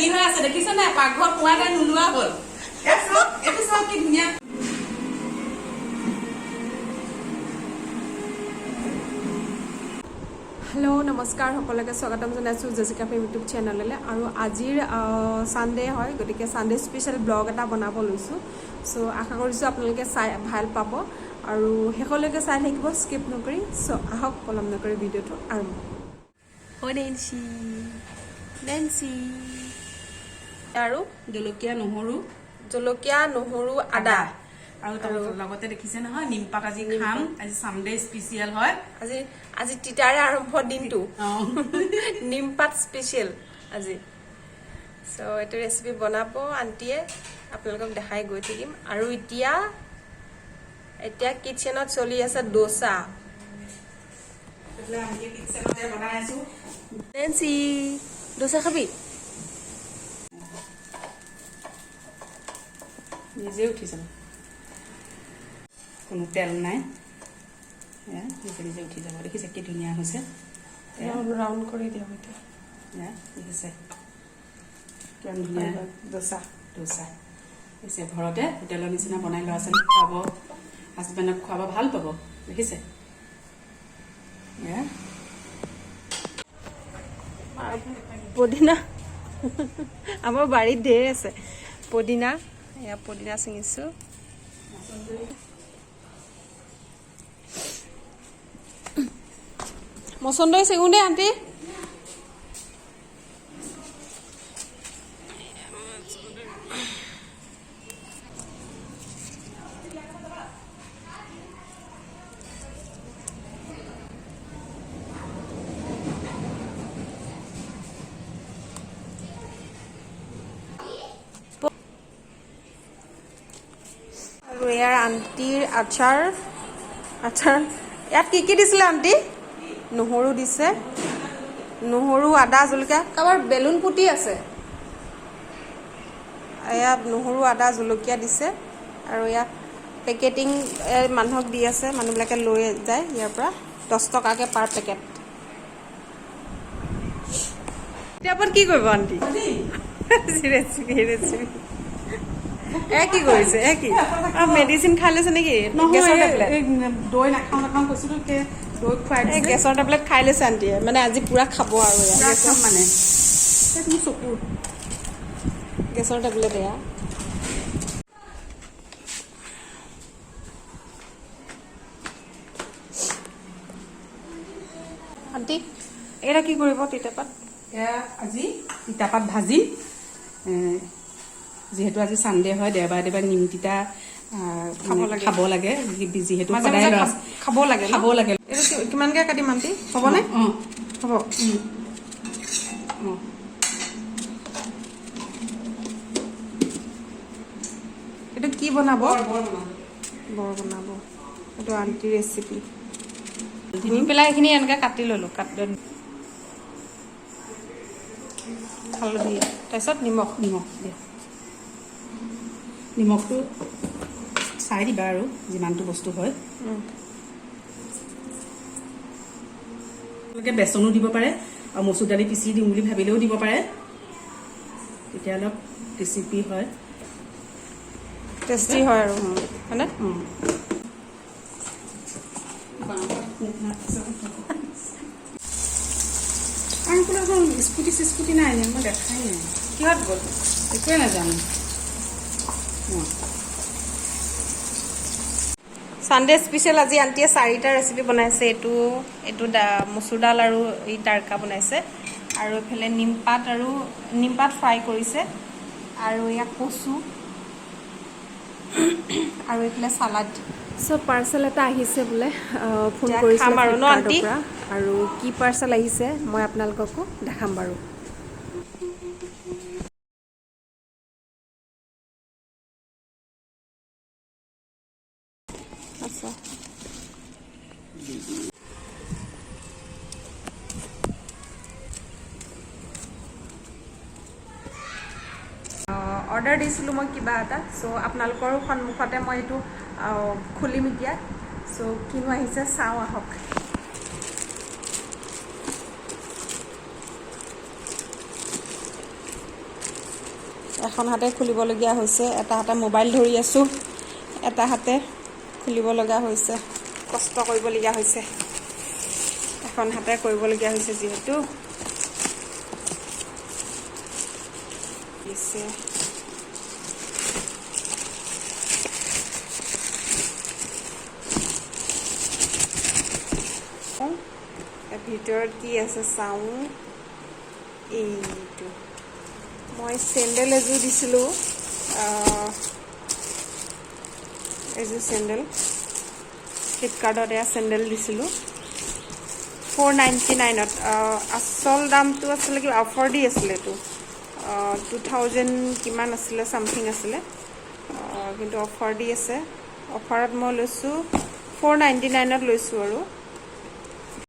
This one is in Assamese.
ৰেডি হৈ আছে দেখিছে নাই পাকঘৰ কোৱাতে নুলোৱা হ'ল এইটো চাওক কি ধুনীয়া हेलो नमस्कार सकलोके स्वागतम जानाइछु जेसिका फेम यूट्यूब चेनेलले आरो आजिर सानडे হয় গতিকে সানডে স্পেশাল ব্লগ এটা বনাব লৈছো সো আশা কৰিছো আপোনালোকে চাই ভাল পাব আৰু হেকলৈকে চাই থাকিব স্কিপ নকৰি সো আহক পলম নকৰি ভিডিওটো আৰম্ভ হয় নেন্সি আৰু জলকীয়া নহৰু আদা আৰু লগতে দেখিছে নহয় নিমপাত আজি খাম আজি সানডে স্পেশাল হয় আজি টিটাৰে আৰম্ভ দিনটো নিমপাত স্পেশাল আজি সো এটো ৰেচিপি বনাব আন্টিয়ে আপোনালোকক দেখাই গৈ থাকিম আৰু এতিয়া কিচেনত চলি আছে ডোসা એટલે আমি কিচেনতে বনাই আছো নেন্সি ডোসা খাবি নিজে উঠিছে কোনো তেল নাই নিজে উঠি যাব দেখিছে কি ধুনীয়া হৈছে ৰাউন্ড কৰি দিম এতিয়া দেখিছে কিমান ধুনীয়া ডোসা দেখিছে ঘৰতে হোটেলৰ নিচিনা বনাই ল'ৰা ছোৱালী খুৱাব হাজবেণ্ডক খুৱাব ভাল পাব দেখিছে পুদিনা আমাৰ বাৰীত ঢেৰ আছে পুদিনা এয়া পুদিনা ছিঙিছো মছন্দৰী ছিঙো দে আন্টি আৰু ইয়াৰ আন্টিৰ আচাৰ ইয়াত কি দিছিলে আন্টি নহৰু দিছে নহৰু আদা জলকীয়া কাবাৰ বেলুন পুতি আছে ইয়াত নহৰু আদা জলকীয়া দিছে আৰু ইয়াত পেকেটিং মানুহক দি আছে মানুহবিলাকে লৈ যায় ইয়াৰ পৰা 10 টকাকে পাৰ পেকেট এতিয়া কি কৰিব আন্টি ৰেচিপি কি কৰিছে কি মেডিচিন খাই লৈছে নেকি গেছৰ টেবলেট দৈ নাখাওঁ কৈছিলো দৈ খুৱাই গেছৰ টেবলেট খাই লৈছে আন্টিয়ে মানে আজি পুৰা খাব আৰু মানে চকু গেছৰ টেবলেট এয়া আন্টি এৰা কি কৰিব তিতাপাত এয়া আজি তিতাপাত ভাজি যেহেতু আজি সানডে হয় দেওবাৰে নিম তিতা খাব লাগে যেহেতু খাব লাগে এইটো কিমানকে কাটিম আন্টি হ'বনে হ'ব এইটো কি বনাব বৰ বনাব এইটো আন্টি ৰেচিপি ধুই পেলাই এইখিনি এনেকৈ কাটি ল'লোঁ হালধি তাৰপিছত নিমখ দিয়া নিমখটো চাই দিবা আৰু যিমানটো বস্তু হয় বেচনো দিব পাৰে আৰু মচুৰ দালি পিচি দিম বুলি ভাবিলেও দিব পাৰে তেতিয়া অলপ ৰেচিপি হয় টেষ্টি হয় আৰু হয়নে স্কুটি নাই মই দেখাই নাই কিহত গ'ল একোৱে নাজানো সানডে স্পেশাল আজি আন্টিয়ে 4টা ৰেচিপি বনাইছে এইটো মচুৰ দাল আৰু এই তাৰকা বনাইছে আৰু এফালে নিমপাত ফ্ৰাই কৰিছে আৰু ইয়া কচু আৰু এইফালে সালাড সব পাৰ্সেল এটা আহিছে বোলে ফোন কৰিছে আৰু কি পাৰ্সেল আহিছে মই আপোনালোককো দেখাম বাৰু আচ্ছা অৰ্ডাৰ দিছিলোঁ মই কিবা এটা সো আপোনালোকৰ সন্মুখতে মই এইটো খুলিম এতিয়া সো কিনো আহিছে চাওঁ আহক এখন হাতে খুলিবলগীয়া হৈছে, এটা হাতে মোবাইল ধৰি আছোঁ, এটা হাতে খুলিব লগা হৈছে, কষ্ট কৰিবলগীয়া হৈছে, এখন হাতে কৰিবলগীয়া হৈছে যিহেতু ভিতৰত কি আছে চাওঁ। এইটো মই চেণ্ডেল এযোৰ দিছিলোঁ, এযোৰ চেণ্ডেল ফ্লিপকাৰ্টত এয়া চেণ্ডেল দিছিলোঁ 499ত। আচল দামটো আছিলে কিবা অফাৰ দি আছিলে, এইটো 2000 কিমান আছিলে, চামথিং আছিলে, কিন্তু অফাৰ দি আছে। অফাৰত মই লৈছোঁ 499ত লৈছোঁ আৰু